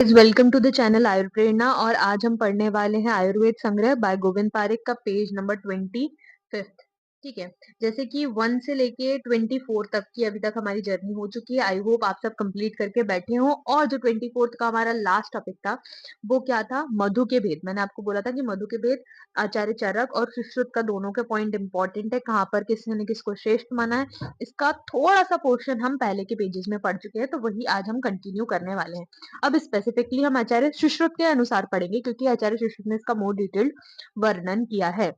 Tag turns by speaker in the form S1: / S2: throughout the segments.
S1: Welcome to the channel Ayurveda Prerna. और आज हम पढ़ने वाले हैं आयुर्वेद संग्रह बाय गोविंद पारेख का पेज नंबर 25। ठीक है, जैसे कि 1 से लेके 24 तक की अभी तक हमारी जर्नी हो चुकी है। आई होप आप सब कंप्लीट करके बैठे हो। और जो 24 का हमारा लास्ट टॉपिक था वो क्या था? मधु के भेद। मैंने आपको बोला था कि मधु के भेद आचार्य चरक और सुश्रुत का दोनों के पॉइंट इंपॉर्टेंट है, कहाँ पर किसी ने किसको श्रेष्ठ माना है। इसका थोड़ा सा पोर्शन हम पहले के पेजेस में पढ़ चुके हैं, तो वही आज हम कंटिन्यू करने वाले हैं। अब स्पेसिफिकली हम आचार्य सुश्रुत के अनुसार पढ़ेंगे, क्योंकि आचार्य सुश्रुत ने इसका मोर डिटेल्ड वर्णन किया है।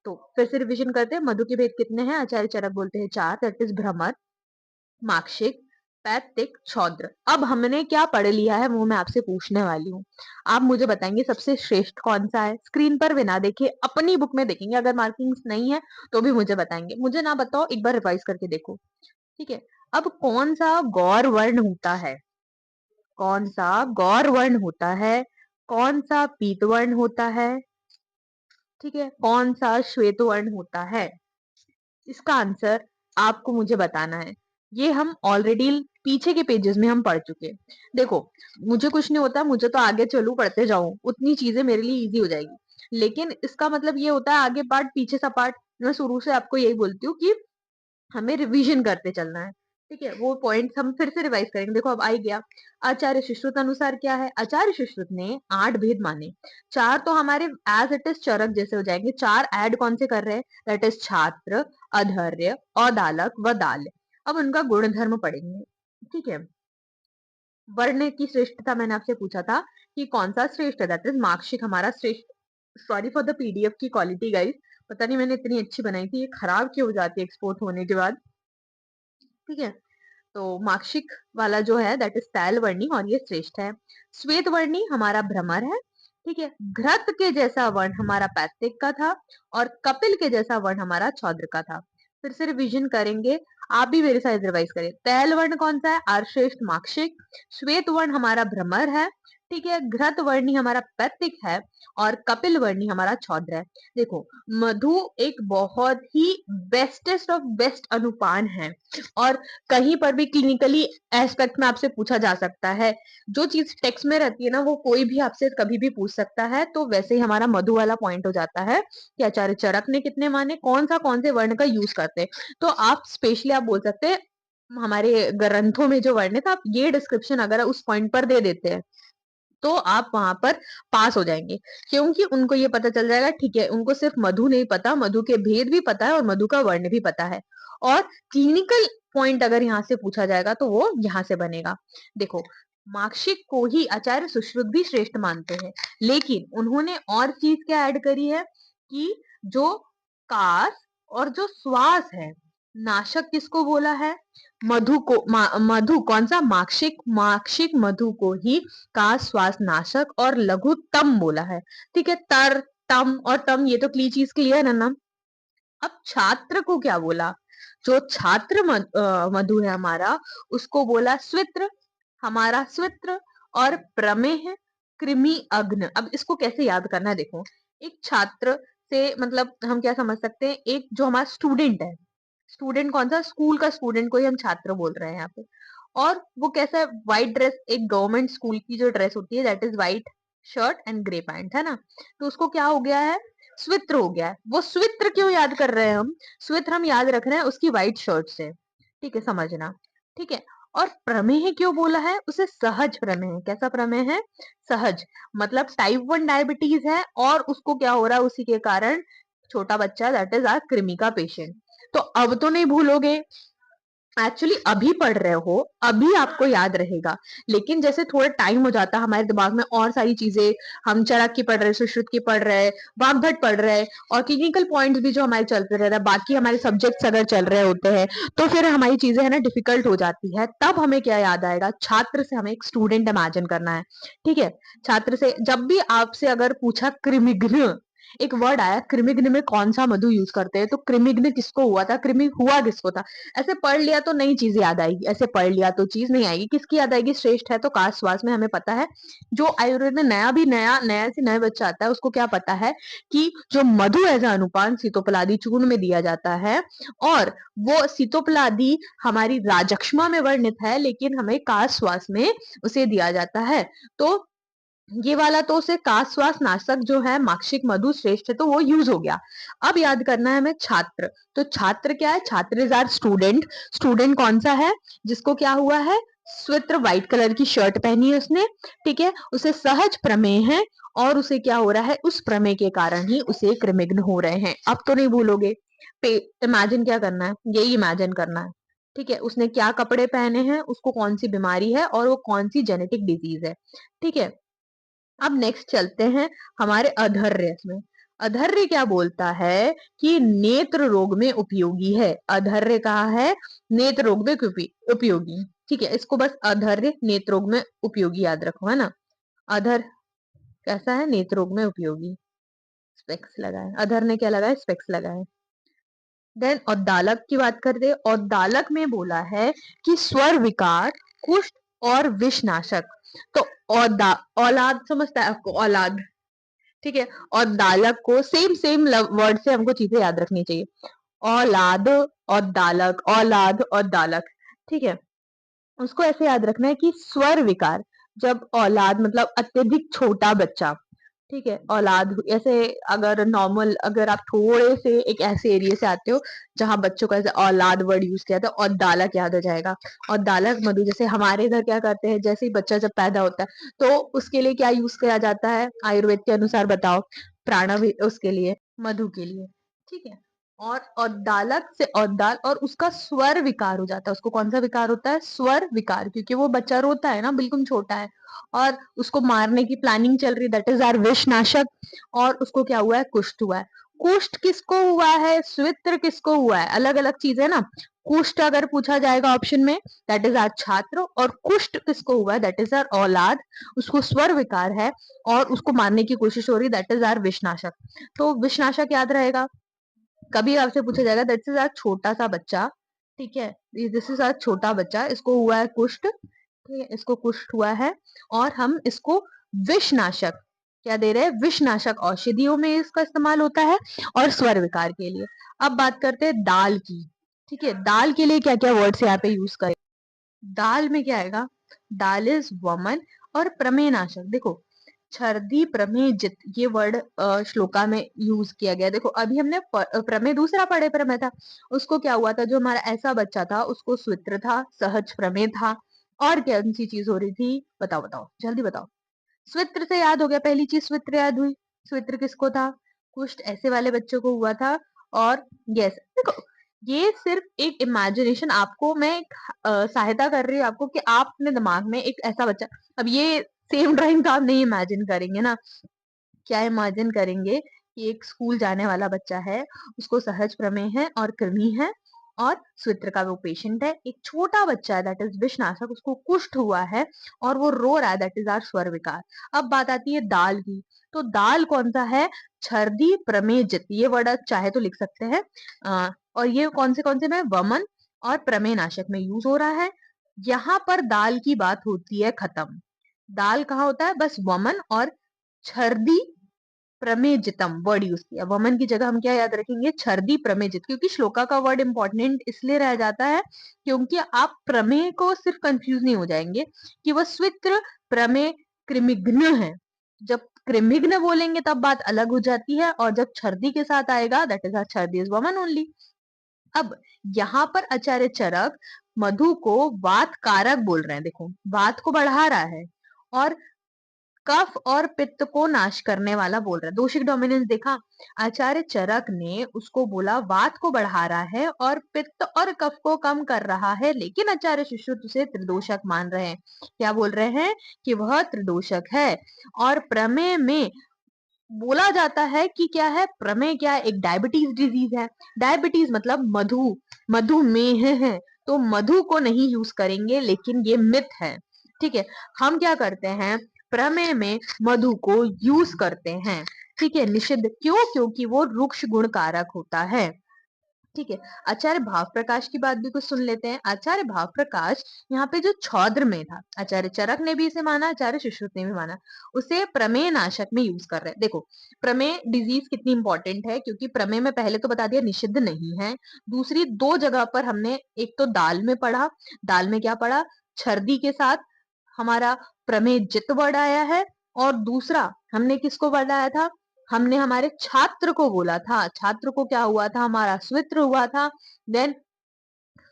S1: तो फिर से रिविजन करते हैं। मधु के भेद कितने हैं? आचार्य चरक बोलते हैं 4, दैट इज भ्रमर, माक्षिक, पैतिक, छौद्र। अब हमने क्या पढ़ लिया है वो मैं आपसे पूछने वाली हूँ। आप मुझे बताएंगे सबसे श्रेष्ठ कौन सा है। स्क्रीन पर बिना देखे अपनी बुक में देखेंगे, अगर मार्किंग्स नहीं है तो भी मुझे बताएंगे। मुझे ना बताओ, एक बार रिवाइज करके देखो। ठीक है, अब कौन सा गौर वर्ण होता है? कौन सा गौर वर्ण होता है? कौन सा पीत वर्ण होता है? ठीक है, कौन सा श्वेत वर्ण होता है? इसका आंसर आपको मुझे बताना है। ये हम ऑलरेडी पीछे के पेजेस में हम पढ़ चुके हैं। देखो, मुझे कुछ नहीं होता, मुझे तो आगे चलू पढ़ते जाऊं, उतनी चीजें मेरे लिए इजी हो जाएगी। लेकिन इसका मतलब ये होता है आगे पार्ट पीछे सा पार्ट। मैं शुरू से आपको यही बोलती हूँ कि हमें रिवीजन करते चलना है। ठीक है, वो पॉइंट्स हम फिर से रिवाइज करेंगे। देखो अब आई गया। आचार्य सुश्रुत अनुसार क्या है? आचार्य सुश्रुत ने 8 भेद माने। 4 तो हमारे एज इट इज चरक जैसे हो जाएंगे। 4 ऐड कौन से कर रहे हैं? दैट इज छात्र, अधर्य, अदालक व दाल्य। अब उनका गुणधर्म पढ़ेंगे। ठीक है, वर्ण की श्रेष्ठता मैंने आपसे पूछा था कि कौन सा श्रेष्ठ है। दैट इज मार्कशीट हमारा श्रेष्ठ। सॉरी फॉर द पीडीएफ की क्वालिटी गाइस, पता नहीं मैंने इतनी अच्छी बनाई थी, ये खराब क्यों हो जाती है एक्सपोर्ट होने के बाद। ठीक है, तो माक्षिक वाला जो है दैट इज तैल वर्णी और ये श्रेष्ठ है। श्वेत वर्णी हमारा भ्रमर है। ठीक है, घृत के जैसा वर्ण हमारा पैतृक का था और कपिल के जैसा वर्ण हमारा छौद्र का था। फिर से रिवीजन करेंगे, आप भी मेरे साथ रिवाइज करें। तैल वर्ण कौन सा है? आर्श्रेष्ठ माक्षिक। श्वेत वर्ण हमारा भ्रमर है। ठीक है, घृत वर्णी हमारा पैतृक है और कपिल वर्णी हमारा छौद्र है। देखो, मधु एक बहुत ही बेस्टेस्ट ऑफ बेस्ट अनुपान है और कहीं पर भी क्लिनिकली एस्पेक्ट में आपसे पूछा जा सकता है। जो चीज टेक्स्ट में रहती है ना, वो कोई भी आपसे कभी भी पूछ सकता है। तो वैसे ही हमारा मधु वाला पॉइंट हो जाता है कि आचार्य चरक ने कितने माने, कौन से वर्ण का यूज करते हैं। तो आप स्पेशली आप बोल सकते हैं हमारे ग्रंथों में जो वर्ण है, तो आप ये डिस्क्रिप्शन अगर उस पॉइंट पर दे देते हैं तो आप वहां पर पास हो जाएंगे, क्योंकि उनको ये पता चल जाएगा। ठीक है, उनको सिर्फ मधु नहीं पता, मधु के भेद भी पता है और मधु का वर्ण भी पता है। और क्लिनिकल पॉइंट अगर यहाँ से पूछा जाएगा तो वो यहाँ से बनेगा। देखो, मार्कशीट को ही आचार्य सुश्रुत भी श्रेष्ठ मानते हैं, लेकिन उन्होंने और चीज क्या ऐड करी है कि जो कास और जो श्वास है, नाशक किसको बोला है? मधु को। मधु कौन सा? माक्षिक। माक्षिक मधु को ही का श्वास नाशक और लघुतम बोला है। ठीक है, तर, तम और तम ये तो चीज क्लियर है ना। अब छात्र को क्या बोला? जो छात्र मधु है हमारा, उसको बोला स्वित्र, हमारा स्वित्र। और प्रमेह, कृमि, अग्न। अब इसको कैसे याद करना है? देखो, एक छात्र से मतलब हम क्या समझ सकते हैं? एक जो हमारा स्टूडेंट है, स्टूडेंट कौन सा? स्कूल का स्टूडेंट को ही हम छात्र बोल रहे हैं यहाँ पे। और वो कैसा है? व्हाइट ड्रेस, एक गवर्नमेंट स्कूल की जो ड्रेस होती है that is white shirt and grey pant, है ना। तो उसको क्या हो गया है? स्वित्र हो गया है। वो स्वित्र क्यों याद कर रहे हैं हम? स्वित्र हम याद रख रहे हैं उसकी व्हाइट शर्ट से। ठीक है, समझना। ठीक है, और प्रमेह क्यों बोला है? उसे सहज प्रमेह। कैसा प्रमेह है? सहज। मतलब टाइप 1 डायबिटीज है और उसको क्या हो रहा है उसी के कारण? छोटा बच्चा, दैट इज आर कृमि का पेशेंट। तो अब तो नहीं भूलोगे, एक्चुअली अभी पढ़ रहे हो, अभी आपको याद रहेगा। लेकिन जैसे थोड़ा टाइम हो जाता है, हमारे दिमाग में और सारी चीजें, हम चरक की पढ़ रहे हैं, सुश्रुत की पढ़ रहे हैं, वाग्भट पढ़ रहे हैं और क्लिनिकल पॉइंट्स भी जो हमारे चलते रहता है, बाकी हमारे सब्जेक्ट्स अगर चल रहे होते हैं, तो फिर हमारी चीजें है ना डिफिकल्ट हो जाती है। तब हमें क्या याद आएगा? छात्र से हमें एक स्टूडेंट इमेजिन करना है। ठीक है, छात्र से जब भी आपसे अगर पूछा कृमिघ्न, एक वर्ड आया कृमिघ्न में कौन सा मधु यूज करते हैं, तो कृमिघ्न किसको हुआ था? कृमि हुआ किसको था? ऐसे पढ़ लिया तो नई चीज याद आएगी, ऐसे पढ़ लिया तो चीज नहीं आएगी। किसकी याद आएगी? श्रेष्ठ है तो काश श्वास में हमें पता है। जो आयुर्वेद में नया भी नया नया से नया बच्चा आता है उसको क्या पता है कि जो मधु एज अनुपान सीतोपलादी चूर्ण में दिया जाता है, और वो सीतोपलादी हमारी राजक्षमा में वर्णित है, लेकिन हमें काश श्वास में उसे दिया जाता है। तो ये वाला तो उसे काश्वास नाशक जो है माक्षिक मधु श्रेष्ठ है तो वो यूज हो गया। अब याद करना है हमें छात्र। तो छात्र क्या है? छात्र इज आर स्टूडेंट। स्टूडेंट कौन सा है? जिसको क्या हुआ है? स्वेत्र व्हाइट कलर की शर्ट पहनी है उसने, ठीक है, उसे सहज प्रमेय है और उसे क्या हो रहा है? उस प्रमेय के कारण ही उसे कृमिघ्न हो रहे हैं। अब तो नहीं भूलोगे। इमेजिन क्या करना है? यही इमेजिन करना है, ठीक है। उसने क्या कपड़े पहने हैं, उसको कौन सी बीमारी है और वो कौन सी जेनेटिक डिजीज है, ठीक है। अब नेक्स्ट चलते हैं हमारे अधर्य में। अधर्य क्या बोलता है कि नेत्र रोग में उपयोगी है। अधर्य कहा है? नेत्र रोग में उपयोगी, ठीक है। इसको बस अधर्य नेत्र रोग में उपयोगी याद रखो, है ना। अधर कैसा है? नेत्र रोग में उपयोगी। स्पेक्स लगाए, अधर ने क्या लगाया? स्पेक्स लगाए। देन औद्दालक की बात करते हैं। औद्दालक में बोला है कि स्वर विकार, कुष्ठ और विषनाशक। तो औलाद समझता है आपको? औलाद, ठीक है। और दालक को सेम सेम वर्ड से हमको चीजें याद रखनी चाहिए। औलाद और दालक, औलाद और दालक, ठीक है। उसको ऐसे याद रखना है कि स्वर विकार, जब औलाद मतलब अत्यधिक छोटा बच्चा, ठीक है, औलाद ऐसे। अगर नॉर्मल, अगर आप थोड़े से एक ऐसे एरिया से आते हो जहां बच्चों का ऐसे औलाद वर्ड यूज किया था, और दालक याद हो जाएगा। और दालक मधु, जैसे हमारे इधर क्या करते हैं, जैसे ही बच्चा जब पैदा होता है तो उसके लिए क्या यूज किया जाता है आयुर्वेद के अनुसार? बताओ। प्राण उसके लिए, मधु के लिए, ठीक है। और औद्दालक से औद्दाल, और उसका स्वर विकार हो जाता है। उसको कौन सा विकार होता है? स्वर विकार, क्योंकि वो बच्चा रोता है ना, बिल्कुल छोटा है, और उसको मारने की प्लानिंग चल रही है, दैट इज आर विषनाशक। और उसको क्या हुआ है? कुष्ठ हुआ है। कुष्ठ किसको हुआ है? स्वित्र किसको हुआ है? अलग अलग चीज है ना। कुष्ठ अगर पूछा जाएगा ऑप्शन में, दैट इज आर छात्र। और कुष्ठ किसको हुआ है? दैट इज आर औलाद। उसको स्वर विकार है और उसको मारने की कोशिश हो रही है, दैट इज आर विषनाशक। तो विषनाशक याद रहेगा। कभी आपसे पूछा जाएगा दैट इज आर छोटा सा बच्चा, ठीक है, दिस इज आर छोटा बच्चा, इसको हुआ है कुष्ठ, ठीक है, इसको कुष्ठ हुआ है। और हम इसको विषनाशक क्या दे रहे हैं? विषनाशक औषधियों में इसका इस्तेमाल होता है और स्वर विकार के लिए। अब बात करते हैं दाल की, ठीक है। दाल के लिए क्या क्या वर्ड्स यहाँ पे यूज करें? दाल में क्या आएगा? दाल इज वमन और प्रमेय नाशक। देखो, छर्दी प्रमेय जित ये वर्ड श्लोका में यूज किया गया। देखो अभी हमने प्रमेय दूसरा पढ़े, प्रमेय था। उसको क्या हुआ था? जो हमारा ऐसा बच्चा था उसको स्वित्र था, सहज प्रमेय था। और कौन सी चीज हो रही थी? बताओ बताओ, जल्दी बताओ। स्वित्र से याद हो गया, पहली चीज स्वित्र याद हुई। स्वित्र किसको था? कुष्ठ ऐसे वाले बच्चों को हुआ था। और यस, देखो ये सिर्फ एक इमेजिनेशन, आपको मैं सहायता कर रही हूँ आपको कि आप अपने दिमाग में एक ऐसा बच्चा, अब ये सेम ड्राइंग तो आप नहीं इमेजिन करेंगे ना। क्या इमेजिन करेंगे कि एक स्कूल जाने वाला बच्चा है, उसको सहज प्रमेय है और कृमि है, और स्वित्र का वो पेशेंट है। एक छोटा बच्चा है दैट इज विषनाशक, उसको कुष्ठ हुआ है और वो रो रहा है, दैट इज आर स्वर विकार। अब बात आती है दाल की। तो दाल कौन सा है? छर्दी प्रमेय जित, ये वर्ड आप चाहे तो लिख सकते हैं। और ये कौन से में? वमन और प्रमेय नाशक में यूज हो रहा है। यहाँ पर दाल की बात होती है खत्म। दाल कहाँ होता है? बस वमन और छर्दी प्रमेजितम वर्ड यूज किया। वमन की जगह हम क्या याद रखेंगे? छर्दी प्रमेजित, क्योंकि श्लोका का वर्ड इंपॉर्टेंट इसलिए रह जाता है क्योंकि आप प्रमेय को सिर्फ कंफ्यूज नहीं हो जाएंगे कि वह स्वित्र प्रमेय कृमिघ्न है। जब कृमिघ्न बोलेंगे तब बात अलग हो जाती है, और जब छर्दी के साथ आएगा दैट इज छर्दी इज वमन ओनली। अब यहाँ पर आचार्य चरक मधु को वात कारक बोल रहे हैं। देखो वात को बढ़ा रहा है और कफ और पित्त को नाश करने वाला बोल रहा है। दोषिक डोमिनेंस देखा, आचार्य चरक ने उसको बोला वात को बढ़ा रहा है और पित्त और कफ को कम कर रहा है, लेकिन आचार्य सुश्रुत उसे त्रिदोषक मान रहे हैं। क्या बोल रहे हैं? कि वह त्रिदोषक है। और प्रमेय में बोला जाता है कि क्या है? प्रमेय क्या है? एक डायबिटीज डिजीज है। डायबिटीज मतलब मधुमेह है। तो मधु को नहीं यूज करेंगे, लेकिन ये मिथ है, ठीक है। हम क्या करते हैं? प्रमेय में मधु को यूज करते हैं, ठीक है। निषिद्ध क्यों? क्योंकि वो रुक्ष गुण कारक होता है, ठीक है। आचार्य भाव प्रकाश की बात भी कुछ सुन लेते हैं। आचार्य भाव प्रकाश यहाँ पे जो छौद्र में था, आचार्य चरक ने भी इसे माना, आचार्य सुश्रुत ने भी माना, उसे प्रमेय नाशक में यूज कर रहे हैं। देखो प्रमेय डिजीज कितनी इंपॉर्टेंट है, क्योंकि प्रमेय में पहले तो बता दिया निषिद्ध नहीं है। दूसरी दो जगह पर हमने एक तो दाल में पढ़ा, दाल में क्या पढ़ा? छर्दी के साथ हमारा प्रमेय जित वर्ड आया है, और दूसरा हमने किसको बताया था? हमने हमारे छात्र को बोला था। छात्र को क्या हुआ था? हमारा स्वित्र हुआ था। देन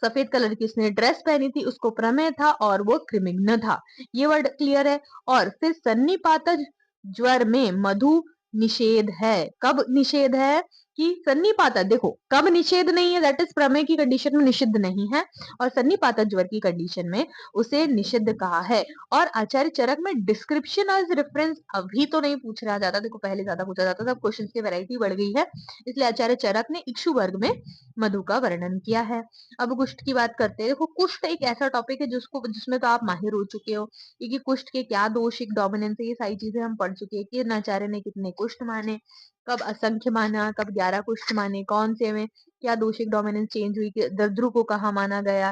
S1: सफेद कलर की उसने ड्रेस पहनी थी, उसको प्रमेय था और वो कृमिघ्न था। ये वर्ड क्लियर है। और फिर सन्निपातज ज्वर में मधु निषेध है। कब निषेध है? कि सन्निपातज, देखो कब निषेध नहीं है, दैट इज प्रमेय की कंडीशन में निषिद्ध नहीं है, और सन्निपातज ज्वर की कंडीशन में उसे निषिद्ध कहा है। और आचार्य चरक में डिस्क्रिप्शन एज रेफरेंस अभी तो नहीं पूछ रहा जाता, देखो पहले ज्यादा पूछा जाता था, क्वेश्चन की वैरायटी बढ़ गई है, इसलिए आचार्य चरक ने इक्षु वर्ग में मधु का वर्णन किया है। अब कुष्ठ की बात करते हैं। देखो कुष्ठ एक ऐसा टॉपिक है जिसमें तो आप माहिर हो चुके हो, क्योंकि कुष्ठ के क्या दोषिक डोमिनेंस है, ये सारी चीजें हम पढ़ चुके हैं कि आचार्य ने कितने कुष्ठ माने, कब असंख्य माना, कब 11 कुष्ठ माने, कौन से में क्या दोषिक डोमिनेंस चेंज हुई, कि दद्रु को कहाँ माना गया,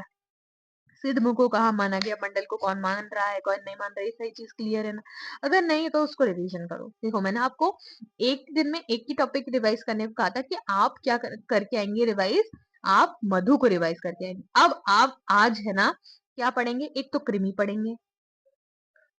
S1: सिद्ध को कहाँ माना गया, मंडल को कौन मान रहा है कौन नहीं मान रहा है, ये सारी चीज क्लियर है ना? अगर नहीं तो उसको रिवीजन करो। देखो मैंने आपको एक दिन में एक ही टॉपिक रिवाइज करने को कहा था, कि आप क्या करके आएंगे रिवाइज, आप मधु को रिवाइज करके आएंगे। अब आप आज है ना क्या पढ़ेंगे? एक तो कृमि पढ़ेंगे,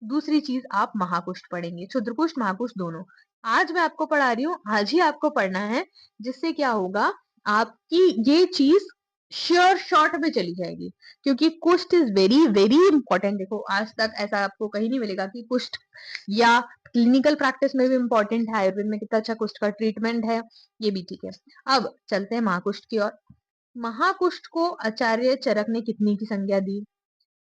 S1: दूसरी चीज आप महाकुष्ठ पढ़ेंगे, क्षुद्रकुष्ठ महाकुष्ठ दोनों। आज मैं आपको पढ़ा रही हूँ, आज ही आपको पढ़ना है, जिससे क्या होगा, आपकी ये चीज श्योर शॉर्ट में चली जाएगी, क्योंकि कुष्ठ इज वेरी वेरी इंपॉर्टेंट। देखो आज तक ऐसा आपको कहीं नहीं मिलेगा कि कुष्ठ या क्लिनिकल प्रैक्टिस में भी इंपॉर्टेंट है, आयुर्वेद में कितना अच्छा कुष्ठ का ट्रीटमेंट है, ये भी ठीक है। अब चलते हैं महाकुष्ठ की ओर। महाकुष्ठ को आचार्य चरक ने कितनी की संज्ञा दी?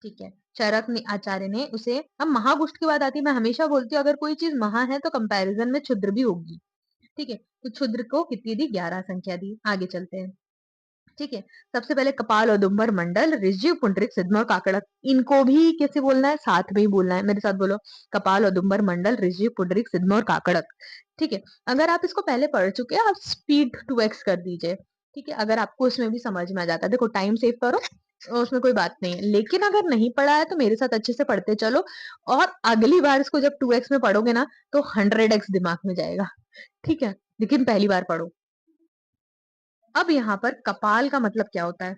S1: ठीक है, चरक ने आचार्य ने उसे, अब महाकुष्ठ की बात आती है, मैं हमेशा बोलती हूँ अगर कोई चीज महा है तो कंपैरिजन में क्षुद्र भी होगी। ठीक है, तो क्षुद्र को कितनी दी? 11 संख्या दी। आगे चलते हैं। ठीक है, सबसे पहले कपाल, औदुंबर, मंडल, ऋज्यु, पुंडरीक, सिद्धम और काकड़क, इनको भी कैसे बोलना है? साथ में ही बोलना है, मेरे साथ बोलो। कपाल, औदुंबर, मंडल, ऋज्यु, पुंडरीक, सिद्धम और काकड़क। ठीक है, अगर आप इसको पहले पढ़ चुके हैं, आप स्पीड 2x कर दीजिए। ठीक है, अगर आपको उसमें भी समझ में आ जाता है, देखो टाइम सेव करो, उसमें कोई बात नहीं है, लेकिन अगर नहीं पढ़ा है तो मेरे साथ अच्छे से पढ़ते चलो, और अगली बार इसको जब 2x में पढ़ोगे ना तो 100x दिमाग में जाएगा। ठीक है, लेकिन पहली बार पढ़ो। अब यहाँ पर कपाल का मतलब क्या होता है?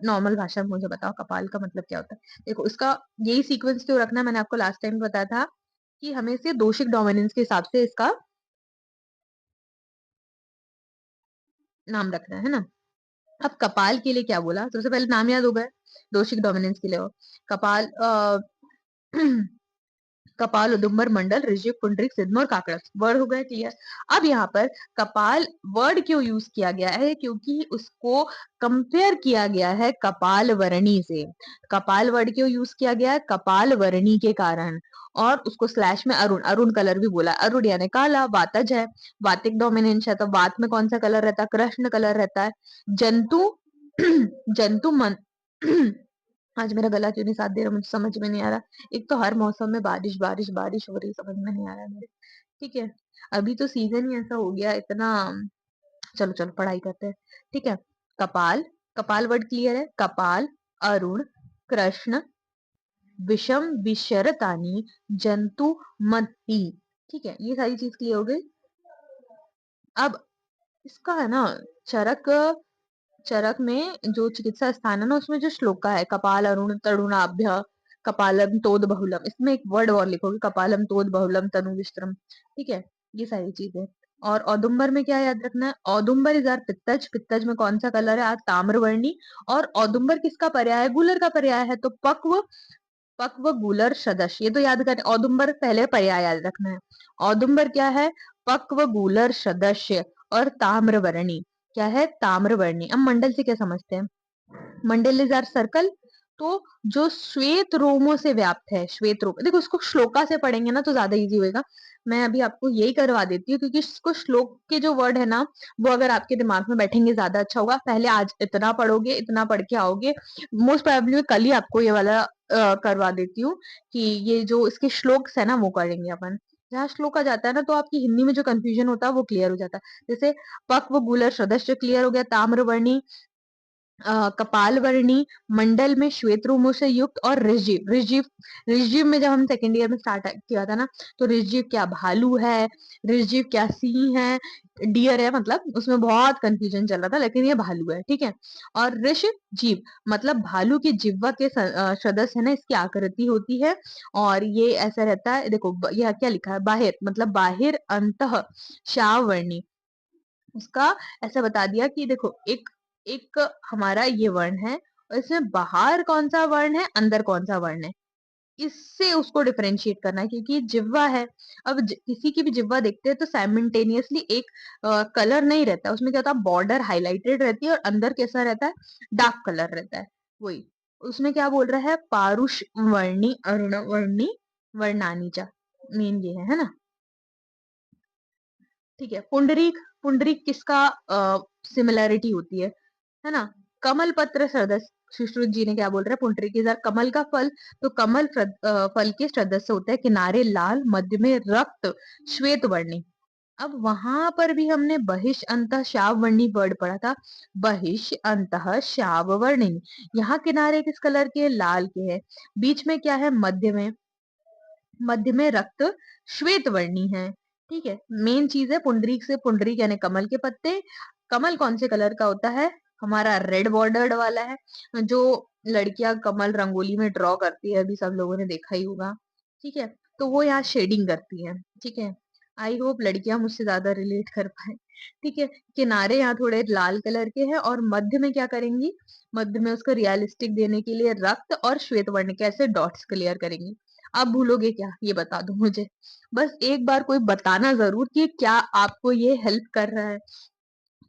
S1: नॉर्मल भाषा में मुझे बताओ कपाल का मतलब क्या होता है? देखो इसका यही सीक्वेंस क्यों रखना है, मैंने आपको लास्ट टाइम बताया था कि हमें इसे दोषिक डोमिनेंस के हिसाब से इसका नाम रखना है ना। अब कपाल के लिए क्या बोला? सबसे पहले नाम याद होगा, दोषिक डोमिनेंस के लिए हो। कपाल कपाल, उदुम्बर, मंडल, ऋषि, पुंडरीक, सिद्धम और काकड़क, वर्ड हो गए क्लियर। अब यहाँ पर कपाल वर्ड क्यों यूज किया गया है? क्योंकि उसको कंपेयर किया गया है कपाल वर्णी से। कपाल वर्ड क्यों यूज किया गया है? कपाल वर्णी के कारण। और उसको स्लैश में अरुण, अरुण कलर भी बोला, अरुण यानी काला, वातज है, वातिक डोमिनेंस है, तो वात में कौन सा कलर रहता है? कृष्ण कलर रहता है। जंतु जंतु मन आज मेरा गला क्यों नहीं साथ दे रहा, मुझे समझ में नहीं आ रहा। एक तो हर मौसम में बारिश बारिश बारिश हो रही, समझ में नहीं आ रहा है मेरे। ठीक है, अभी तो सीजन ही ऐसा हो गया इतना। चलो चलो पढ़ाई करते हैं। ठीक है, कपाल, कपाल वर्ड क्लियर है, कपाल, अरुण, कृष्ण, विषम, विशरतानी, जंतु, मती। ठीक है, ये सारी चीज क्लियर हो गई। अब इसका है ना, चरक, चरक में जो चिकित्सा स्थान है ना, उसमें जो श्लोका है, कपाल, अरुण, तरुणाभ्य, कपालम तोद बहुलम, इसमें एक वर्ड और लिखोगे, कपालम तोद बहुलम तनु विश्रम। ठीक है, ये सारी चीजें। और औदुंबर में क्या याद रखना है? औदुंबर इज आर पित्तज, पित्तज में कौन सा कलर है? आज ताम्रवर्णी। और औदुंबर किसका पर्याय है? गुलर का पर्याय है, तो पक्व, पक्व गुलर सदस्य, ये तो याद करें। औदुंबर पहले पर्याय याद रखना है। औदुंबर क्या है? पक्व गुलर सदस्य। और ताम्रवर्णी क्या है? ताम्रवर्णी। अब मंडल से क्या समझते हैं? मंडल इज आर सर्कल, तो जो श्वेत रोमों से व्याप्त है, श्वेत रोम, देखो उसको श्लोका से पढ़ेंगे ना तो ज्यादा इजी होगा। मैं अभी आपको यही करवा देती हूँ, क्योंकि इसको श्लोक के जो वर्ड है ना, वो अगर आपके दिमाग में बैठेंगे ज्यादा अच्छा होगा। पहले आज इतना पढ़ोगे, इतना पढ़ के आओगे, मोस्ट प्रोबेबली मैं कल ही आपको ये वाला करवा देती हूँ, कि ये जो इसके श्लोक्स है ना वो करेंगे अपन। जहाँ श्लोक आ जाता है ना, तो आपकी हिंदी में जो कंफ्यूजन होता है वो क्लियर हो जाता है। जैसे पक्व गुलर सदस्य क्लियर हो गया, ताम्रवर्णी कपालवर्णी, मंडल में श्वेत रोमों से युक्त और ऋषजीव। ऋषजीव ऋषजीव में जब हम सेकेंड ईयर में स्टार्ट किया था ना, तो ऋषजीव क्या भालू है, ऋषजीव क्या सिंह है, डियर है, मतलब उसमें बहुत कंफ्यूजन चल रहा था, लेकिन ये भालू है, ठीक है। और ऋष जीव मतलब भालू की जिह्वा के सदस्य है ना, इसकी आकृति होती है, और ये ऐसा रहता है। देखो यह क्या लिखा है, बाहिर मतलब बाहिर अंतः श्यामवर्णी। उसका ऐसा बता दिया कि देखो एक एक हमारा ये वर्ण है, और इसमें बाहर कौन सा वर्ण है, अंदर कौन सा वर्ण है, इससे उसको डिफरेंशिएट करना है, क्योंकि जिह्वा है। अब किसी की भी जिह्वा देखते हैं तो साइमल्टेनियसली एक कलर नहीं रहता, उसमें क्या होता है, बॉर्डर हाईलाइटेड रहती है और अंदर कैसा रहता है, डार्क कलर रहता है। वही उसमें क्या बोल रहा है, पारुष वर्णी अरुण वर्णी वर्णानी चा, मेन ये है ना। ठीक है। पुंडरीक, पुंडरीक किसका सिमिलैरिटी होती है ना, कमल पत्र सदस्य। सुश्रुत जी ने क्या बोल रहे हैं, पुंडरीक इज कमल का फल, तो कमल फल के सदस्य होते हैं, किनारे लाल, मध्य में रक्त श्वेत वर्णी। अब वहां पर भी हमने बहिष अंतः श्यामवर्णी वर्ड पढ़ा था, बहिष अंतः श्यामवर्णी। यहाँ किनारे किस कलर के, लाल के हैं, बीच में क्या है, मध्य में रक्त श्वेत वर्णी है। ठीक है, मेन चीज है पुंडरीक से, पुंडरीक यानी कमल के पत्ते। कमल कौन से कलर का होता है, हमारा रेड बॉर्डर्ड वाला है, जो लड़कियां कमल रंगोली में ड्रॉ करती है, अभी सब लोगों ने देखा ही होगा। ठीक है, तो वो यहाँ शेडिंग करती है। ठीक है, आई होप लड़कियां मुझसे ज्यादा रिलेट कर पाए। ठीक है, किनारे यहाँ थोड़े लाल कलर के हैं, और मध्य में क्या करेंगी, मध्य में उसको रियलिस्टिक देने के लिए रक्त और श्वेत वर्ण के ऐसे डॉट्स क्लियर करेंगी। आप भूलोगे क्या, ये बता दो मुझे, बस एक बार कोई बताना जरूर कि क्या आपको ये हेल्प कर रहा है।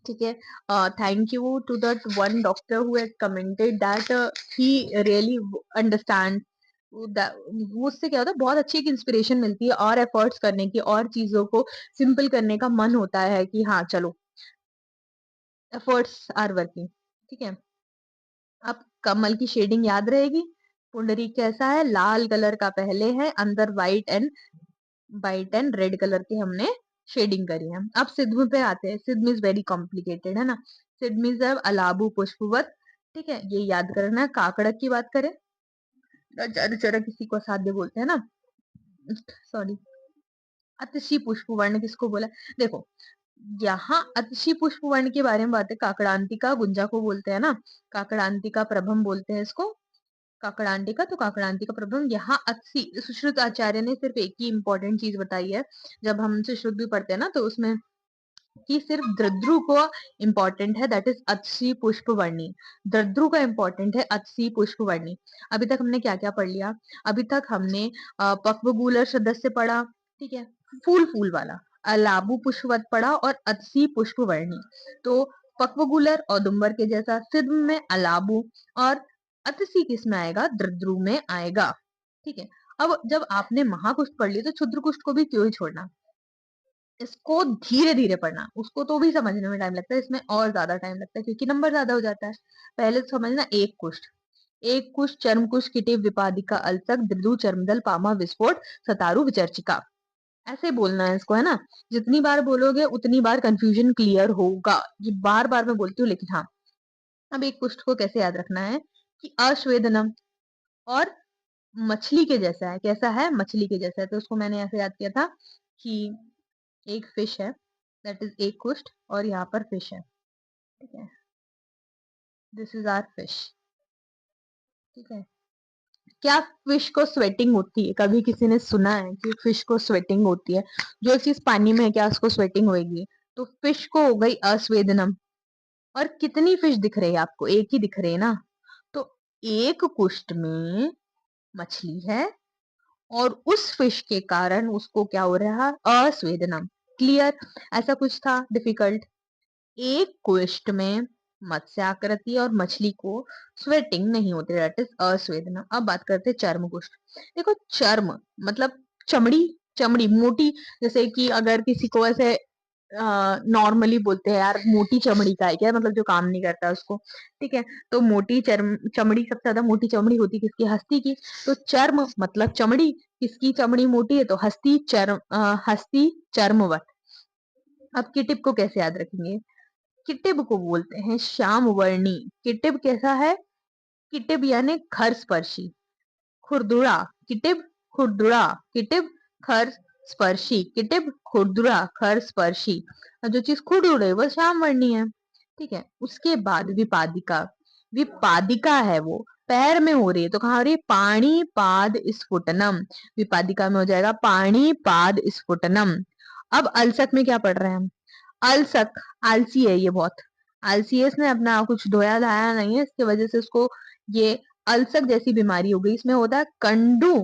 S1: ठीक है, thank you to that one doctor who had commented that he really understand. उससे क्या होता है, बहुत अच्छी एक इंस्पिरेशन मिलती है और एफर्ट्स करने की, और चीजों को सिंपल करने का मन होता है कि हाँ चलो, एफर्ट्स आर वर्किंग। ठीक है, अब कमल की शेडिंग याद रहेगी, पुंडरी कैसा है, लाल कलर का पहले है, अंदर व्हाइट एंड रेड कलर के हमने शेडिंग करी है। अब सिद्ध पे आते हैं, सिद्ध इज वेरी कॉम्प्लिकेटेड है ना, सिद्ध मीन्स अलाबू पुष्पवत। ठीक है, ये याद करना है। काकड़क की बात करें, जरा किसी को असाध्य बोलते हैं ना, सॉरी, अतिशी पुष्प वर्ण किसको बोला, देखो यहाँ अतिशी पुष्प वर्ण के बारे में बात है, काकड़ांतिका गुंजा को बोलते हैं ना, काकड़ांतिका प्रभम बोलते हैं इसको, काकड़ांटिका, तो काकड़ांटिका प्रभम। यहाँ अति सुश्रुत आचार्य ने सिर्फ एक ही इंपॉर्टेंट चीज बताई है, जब हम सुश्रुत भी पढ़ते हैं ना, तो उसमें कि सिर्फ द्रद्रु को इम्पोर्टेंट है, दैट इज अत्सी पुष्पवर्णी। द्रद्रु का इम्पोर्टेंट है, अत्सी पुष्पवर्णी। अभी तक हमने क्या क्या पढ़ लिया, अभी तक हमने पक्वगूलर सदस्य पढ़ा, ठीक है, फूल फूल वाला, अलाबु पुष्पवत पढ़ा, और अत्सी पुष्पवर्णी। तो पक्वगूलर औदुंबर के जैसा, सिद्ध में अलाबु, और अतसी किस में आएगा, द्रद्रु में आएगा। ठीक है, अब जब आपने महाकुष्ठ पढ़ लिया, तो क्षुद्र कुष्ठ को भी क्यों ही छोड़ना, इसको धीरे धीरे पढ़ना, उसको तो भी समझने में टाइम लगता है, इसमें और ज्यादा टाइम लगता है, क्योंकि नंबर ज्यादा हो जाता है। पहले तो समझना, एक कुष्ठ, एक कुष्ठ, चर्म कुष्ठ, किटिव, विपादिका, अल्सक, दृदु, चर्मदल, पामा, विस्फोट, सतारु, विचर्चिका, ऐसे बोलना है इसको, है ना। जितनी बार बोलोगे उतनी बार कंफ्यूजन क्लियर होगा, ये बार बार मैं बोलती हूँ, लेकिन हाँ। अब एक कुष्ठ को कैसे याद रखना है, कि अश्वेदनम, और मछली के जैसा है, कैसा है, मछली के जैसा है, तो उसको मैंने ऐसे याद किया था कि एक फिश है, दैट इज एक कुष्ठ, और यहाँ पर फिश है। ठीक है, दिस इज आर फिश। ठीक है, क्या फिश को स्वेटिंग होती है, कभी किसी ने सुना है कि फिश को स्वेटिंग होती है, जो चीज पानी में है क्या उसको स्वेटिंग होगी, तो फिश को हो गई अस्वेदनम। और कितनी फिश दिख रही है आपको, एक ही दिख रही है ना, तो एक कुष्ठ में मछली है, और उस फिश के कारण उसको क्या हो रहा है, अस्वेदनम। क्लियर, ऐसा कुछ था डिफिकल्ट, एक क्वेस्ट में मत्स्य आकृति और मछली को स्वेटिंग नहीं होती, दैट इज अस्वेदना। अब बात करते हैं चर्म कुष्ठ। देखो चर्म मतलब चमड़ी, चमड़ी मोटी, जैसे कि अगर किसी को ऐसे नॉर्मली बोलते हैं यार मोटी चमड़ी का है क्या, मतलब जो काम नहीं करता उसको। ठीक है, तो मोटी चमड़ी, सबसे ज्यादा मोटी चमड़ी होती है किसकी, हस्ती की। तो चर्म मतलब चमड़ी, किसकी चमड़ी मोटी है, तो हस्ती चर्म, हस्ती चर्मवत। अब की टिप को कैसे याद रखेंगे, किटिब को बोलते हैं श्याम वर्णी। किटिब कैसा है? किटिब यानी खर स्पर्शी। खुरदुरा किटिब, खुरदुरा किटिब, खर स्पर्शी किटिब, खुरदुरा खर स्पर्शी। और जो चीज खुरदुरे वो श्याम वर्णी है। ठीक है, उसके बाद विपादिका। विपादिका है वो पैर में हो रही है, तो कहाँ हो रही है? पाणी पाद स्फुटनम। विपादिका में हो जाएगा पाणी पाद स्फुटनम। अब अलसक में क्या पढ़ रहे हैं हम? अलसक आलसी है ये बहुत। आलसी है, इसने अपना कुछ धोया धाया नहीं है, इसकी वजह से उसको ये अल्सर जैसी बीमारी हो गई। इसमें होता है कंडू।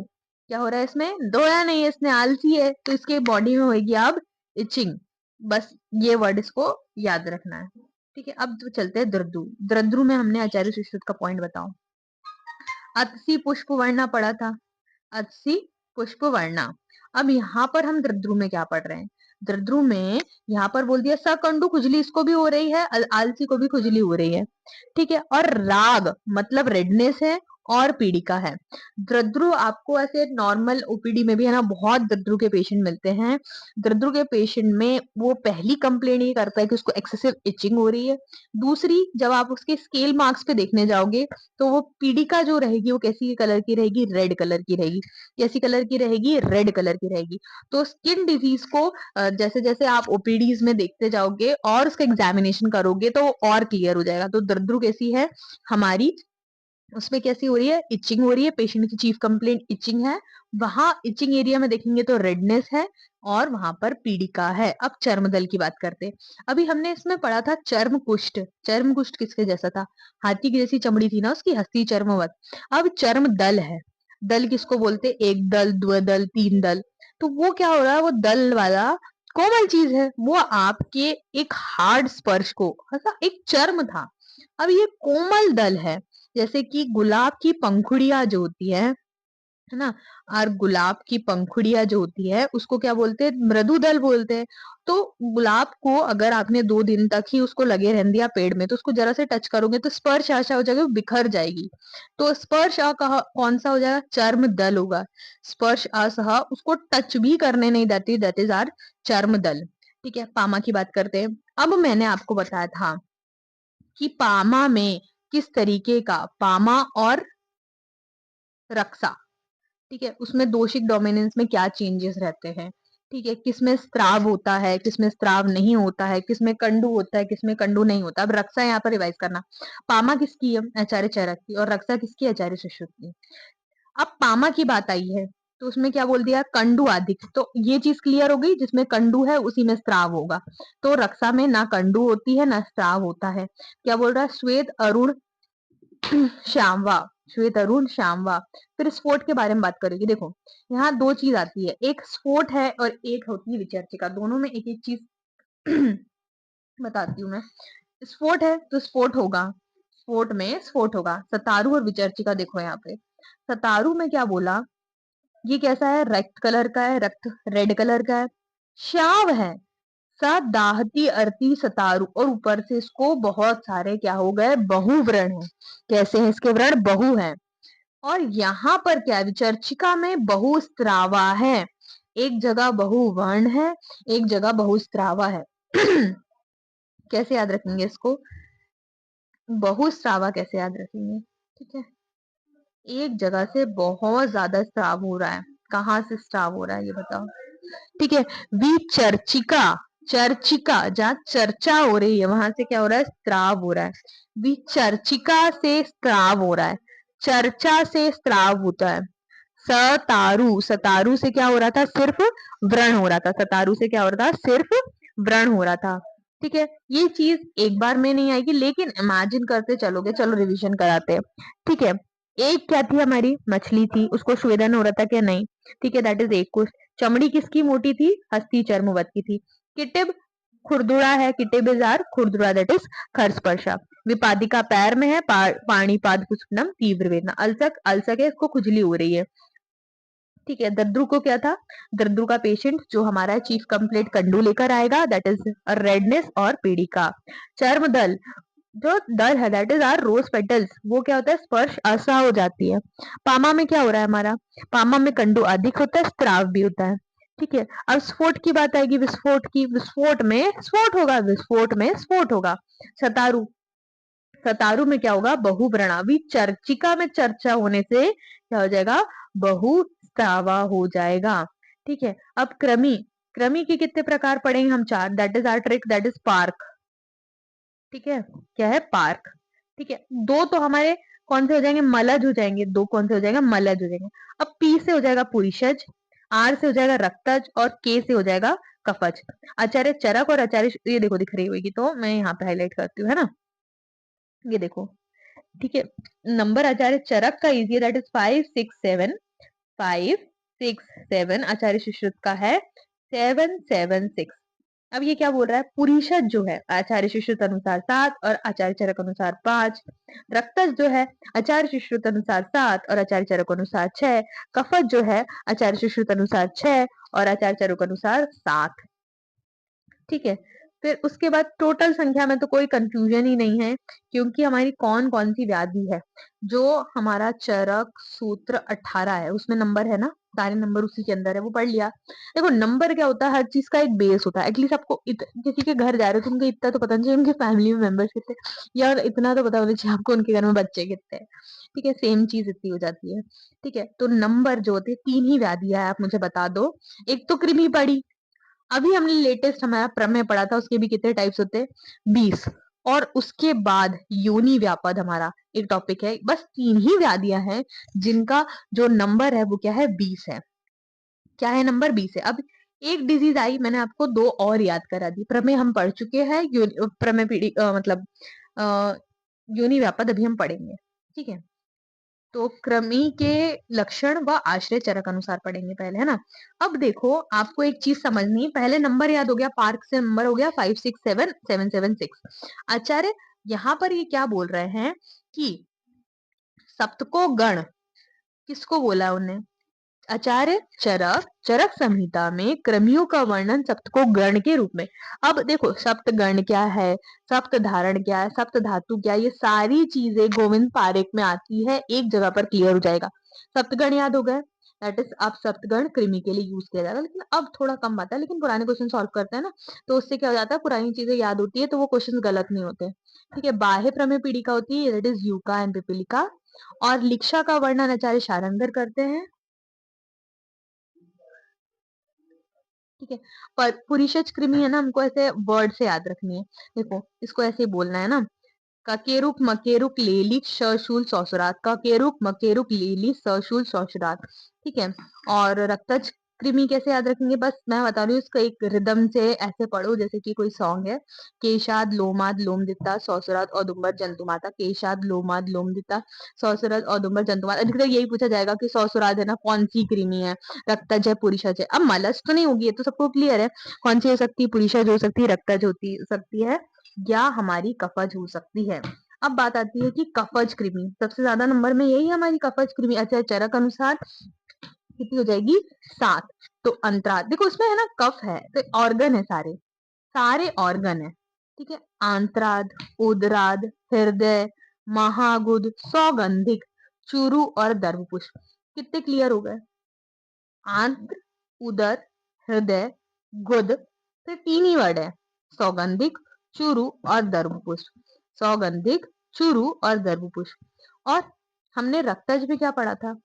S1: क्या हो रहा है इसमें? धोया नहीं है इसने, आलसी है, तो इसके बॉडी में होगी अब इचिंग। बस ये वर्ड इसको याद रखना है। ठीक है, अब तो चलते हैं द्रद्रु। द्रद्रु में हमने आचार्य सुश्रुत का पॉइंट बताओ। अतसी पुष्प वर्णा पढ़ा था। अतसी पुष्प वर्णा। अब यहाँ पर हम द्रद्रु में क्या पढ़ रहे हैं? द्रद्रु में यहाँ पर बोल दिया सकंडू, खुजली इसको भी हो रही है, आलसी को भी खुजली हो रही है। ठीक है, और राग मतलब रेडनेस है, और पीड़िका है। द्रद्रु आपको ऐसे नॉर्मल ओपीडी में भी है ना, बहुत द्रद्रु के पेशेंट मिलते हैं। द्रद्रु के पेशेंट में वो पहली कंप्लेंट ये करता है कि उसको एक्सेसिव इचिंग हो रही है। दूसरी, जब आप उसके स्केल मार्क्स पे देखने जाओगे तो वो पीड़िका जो रहेगी वो कैसी कलर की रहेगी? रेड कलर की रहेगी। कैसी कलर की रहेगी? रेड कलर की रहेगी। तो स्किन डिजीज को जैसे जैसे आप ओपीडीज में देखते जाओगे और उसका एग्जामिनेशन करोगे तो और क्लियर हो जाएगा। तो द्रद्रु कैसी है हमारी? उसमें कैसी हो रही है? इचिंग हो रही है। पेशेंट की चीफ कंप्लेंट इचिंग है। वहां इचिंग एरिया में देखेंगे तो रेडनेस है, और वहां पर पीड़िका है। अब चर्मदल की बात करते हैं। अभी हमने इसमें पढ़ा था चर्म कुष्ठ। चर्म कुष्ठ किसके जैसा था? हाथी की जैसी चमड़ी थी ना उसकी, हस्ती चर्मवत। अब चर्म दल है। दल किसको बोलते? एक दल, दो दल, तीन दल। तो वो क्या हो रहा है? वो दल वाला कोमल चीज है, वो आपके एक हार्ड स्पर्श को, ऐसा एक चर्म था, अब ये कोमल दल है। जैसे कि गुलाब की पंखुड़ियां जो होती है ना, और गुलाब की पंखुड़ियां जो होती है उसको क्या बोलते हैं? मृदुदल बोलते हैं। तो गुलाब को अगर आपने 2 दिन तक ही उसको लगे रहने दिया पेड़ में, तो उसको जरा से टच करोगे तो स्पर्श आशा हो जाएगी, वो बिखर जाएगी। तो स्पर्श आ कौन सा हो जाएगा? चर्म दल होगा। स्पर्श असह उसको टच भी करने नहीं देती, दैट इज आर चर्म दल। ठीक है, पामा की बात करते हैं। अब मैंने आपको बताया था कि पामा में किस तरीके का, पामा और रक्षा, ठीक है, उसमें दोषिक डोमिनेंस में क्या चेंजेस रहते हैं। ठीक है, किसमें स्त्राव होता है, किसमें स्त्राव नहीं होता है, किसमें कंडू होता है, किसमें कंडू नहीं होता। अब रक्षा यहाँ पर रिवाइज करना। पामा किसकी है? आचार्य चरक की। और रक्षा किसकी? आचार्य सुश्रुत की। अब पामा की बात आई है तो उसमें क्या बोल दिया? कंडू अधिक। तो ये चीज क्लियर हो गई, जिसमें कंडू है उसी में स्त्राव होगा। तो रक्षा में ना कंडू होती है ना स्त्राव होता है। क्या बोल रहा है? श्वेत अरुण श्यामवा। श्वेत अरुण श्यामवा। फिर स्फोट के बारे में बात करेंगे। देखो, यहाँ दो चीज आती है, एक स्फोट है और एक होती है विचर्चिका। दोनों में एक एक चीज बताती हूँ मैं। स्फोट है तो स्फोट होगा, स्फोट में स्फोट होगा। सतारू और विचर्चिका देखो यहाँ पे। सतारू में क्या बोला? ये कैसा है? रक्त कलर का है, रक्त रेड कलर का है, श्याव है। दाहती अरती सतारू, और ऊपर से इसको बहुत सारे क्या हो गए? बहुवर्ण है। कैसे हैं इसके वर्ण? बहु है। और यहाँ पर क्या है? विचर्चिका में बहुस्त्रावा है। एक जगह बहुवर्ण है, एक जगह बहुस्त्रावा है। कैसे याद रखेंगे इसको? बहुस्त्रावा कैसे याद रखेंगे? ठीक है, एक जगह से बहुत ज्यादा स्त्राव हो रहा है। कहाँ से स्त्राव हो रहा है ये बताओ? ठीक है, विचर्चिका। चर्चिका जहाँ चर्चा हो रही है वहां से क्या हो रहा है? स्त्राव हो रहा है। विचर्चिका से स्त्राव हो रहा है, चर्चा से स्त्राव होता है। सतारू, सतारू से क्या हो रहा था? सिर्फ व्रण हो रहा था। सतारू से क्या हो रहा था? सिर्फ व्रण हो रहा था। ठीक है, ये चीज एक बार में नहीं आएगी, लेकिन इमेजिन करते चलोगे। चलो रिवीजन कराते हैं। ठीक है, एक क्या थी हमारी? मछली थी, उसको स्वेदन हो रहा था क्या? नहीं। ठीक है, दैट इज एक कुछ। चमड़ी किसकी मोटी थी? हस्ती चर्मवत की थी। किटिब खुरदुरा है, किटिब इज आर खुरदुरा, दैट इज खरस्पर्शा। विपादिका पैर में है, पाणीपाद पुष्पनम तीव्र वेदना। अलसक, अलसक है, इसको खुजली हो रही है। ठीक है, दद्रु को क्या था? दद्रु का पेशेंट जो हमारा चीफ कंप्लेंट कंडू लेकर आएगा, दैट इज रेडनेस और पीड़िका। चर्म दल, जो दल है that is our rose petals, वो क्या होता है? स्पर्श असह हो जाती है। पामा में क्या हो रहा है हमारा? पामा में कंडू अधिक होता है, स्त्राव भी होता है। ठीक है। अब स्फोट की बात आएगी, विस्फोट की, विस्फोट में स्फोट होगा, विस्फोट में स्फोट होगा। सतारू, सतारू में क्या होगा, बहुव्रणावी। चर्चिका में चर्चा होने से क्या हो जाएगा, बहुस्रावा हो जाएगा। ठीक है। अब क्रमी, क्रमी के कितने प्रकार पढ़ेंगे हम, 4। That is our trick, that is park. ठीक है, क्या है, पार्क। ठीक है, 2 तो हमारे कौन से हो जाएंगे, मलज हो जाएंगे, 2 कौन से हो जाएगा, मलज हो जाएंगे। अब पी से हो जाएगा पुरीषज, आर से हो जाएगा रक्तज, और के से हो जाएगा कफज। आचार्य चरक और आचार्य, ये देखो दिख रही होगी तो मैं यहाँ पे हाईलाइट करती हूँ, है ना, ये देखो। ठीक है, नंबर आचार्य चरक का इजी है, दैट इज 5 6 7, 5 6 7। आचार्य सुश्रुत का है 7 7 6। अब ये क्या बोल रहा है, पुरीषद जो है आचार्य सुश्रुत अनुसार 7 और आचार्य चरक अनुसार 5। रक्तज जो है आचार्य सुश्रुत अनुसार 7 और आचार्य चरक अनुसार 6। कफज जो है आचार्य सुश्रुत अनुसार 6 और आचार्य चरक अनुसार 7। ठीक है, फिर उसके बाद टोटल संख्या में तो कोई कंफ्यूजन ही नहीं है, क्योंकि हमारी कौन कौन सी व्याधि है, जो हमारा चरक सूत्र 18 है उसमें नंबर है ना, सारे नंबर उसी के अंदर है, वो पढ़ लिया। देखो नंबर क्या होता है, हर चीज का एक बेस होता है। एटलीस्ट आपको किसी के घर जा रहे हो तो उनके इतना तो पता नहीं चाहिए उनके फैमिली में मेंबर्स कितने, या इतना तो पता होना चाहिए आपको उनके घर में बच्चे कितने हैं। ठीक है, सेम चीज इतनी हो जाती है। ठीक है, तो नंबर जो होते हैं, 3 ही व्याधियां है, आप मुझे बता दो। एक तो कृमि पड़ी, अभी हमने लेटेस्ट हमारा प्रमेय पढ़ा था, उसके भी कितने टाइप्स होते हैं, 20। और उसके बाद योनि व्यापद हमारा एक टॉपिक है। बस 3 ही व्याधियां हैं जिनका जो नंबर है वो क्या है, 20 है। क्या है, नंबर 20 है। अब एक डिजीज आई, मैंने आपको 2 और याद करा दी। प्रमेय हम पढ़ चुके हैं, प्रमेय पीढ़ी मतलब योनि व्यापद अभी हम पढ़ेंगे। ठीक है, तो क्रमी के लक्षण व आश्रय चरक अनुसार पढ़ेंगे पहले, है ना। अब देखो आपको एक चीज समझनी है, पहले नंबर याद हो गया, पार्क से नंबर हो गया 5 6 7 7 7 6। आचार्य यहाँ पर ये क्या बोल रहे हैं कि सप्तको गण, किसको बोला उन्हें, आचार्य चरक, चरक संहिता में क्रमियों का वर्णन सप्तको गण के रूप में। अब देखो सप्त गण क्या है, सप्त धारण क्या है, सप्त धातु क्या है, ये सारी चीजें गोविंद पारेख में आती है, एक जगह पर क्लियर हो जाएगा। सप्तगण याद हो गए, दैट इज अब सप्तगण कृमि के लिए यूज किया जाएगा, लेकिन अब थोड़ा कम आता है, लेकिन पुराने क्वेश्चन सॉल्व करते हैं ना, तो उससे क्या हो जाता है, पुरानी चीजें याद होती है, तो वो क्वेश्चन गलत नहीं होते। ठीक है, बाह्य प्रमेय पीड़िका होती है, दैट इज यूका एंड पिपीलिका। और लिक्षा का वर्णन आचार्य शारंगर करते हैं। ठीक है, पर पुरीषज कृमि है ना, हमको ऐसे वर्ड से याद रखनी है। देखो इसको ऐसे ही बोलना है ना, ककेरुक मकेरुक लेलिक शशूल सौसुरात, ककेरुक मकेरुक लेली सशूल सौसुरात। ठीक है, और रक्तज कृमि कैसे याद रखेंगे, बस मैं बता रही हूँ, इसको एक रिदम से ऐसे पढ़ो जैसे कि कोई सॉन्ग है। केशाद लोमाद लोमदिता सौसुरात औदुंबर जंतुमाता, केशाद लोमाद लोमदिता सौसुरात औदुंबर जंतुमाता। अधिकतर यही पूछा जाएगा कि सौसुरात है ना कौन सी कृमि है, रक्तज है पुरीषज है। अब मलज तो नहीं होगी, ये तो सबको क्लियर है, कौन सी हो सकती है, पुरीषज हो सकती है, रक्तज होती सकती है, या हमारी कफज हो सकती है। अब बात आती है कि कफज कृमि, सबसे ज्यादा नंबर में यही है हमारी कफज कृमि। अच्छा, चरक अनुसार कितनी हो जाएगी, 7। तो अंतराद देखो उसमें है ना, कफ है तो ऑर्गन है, सारे सारे ऑर्गन है। ठीक है, आंतराद, उदराद, हृदय, महागुद, सौगंधिक, चुरु और दर्भपुष्प। कितने क्लियर हो गए, आंत्र, उदर, हृदय, गुद, तो 3 ही वर्ड है, सौगंधिक, चुरु और दर्भपुष्प। सौगंधिक, चुरु और दर्भपुष्प। और हमने रक्तज भी क्या पढ़ा था,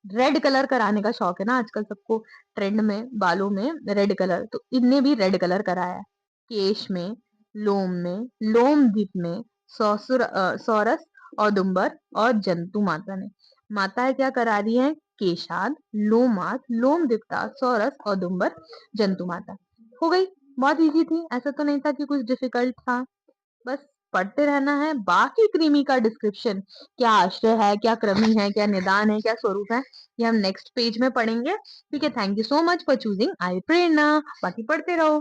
S1: रेड कलर कराने का शौक है ना आजकल सबको, ट्रेंड में बालों में रेड कलर, तो इनने भी रेड कलर कराया है। केश में, लोम में, लोम दीप में, सौरस, औदुंबर और जंतु माता ने। माताएं क्या करा रही हैं, केशाद, लोमात, लोम दीप्ता, सौरस, औदुंबर, जंतु माता। हो गई, बहुत इजी थी, ऐसा तो नहीं था कि कुछ डिफिकल्ट था। बस पढ़ते रहना है। बाकी कृमि का डिस्क्रिप्शन, क्या आश्रय है, क्या क्रमी है, क्या निदान है, क्या स्वरूप है, ये हम नेक्स्ट पेज में पढ़ेंगे। ठीक है, thank you so much for choosing I Prerna. बाकी पढ़ते रहो।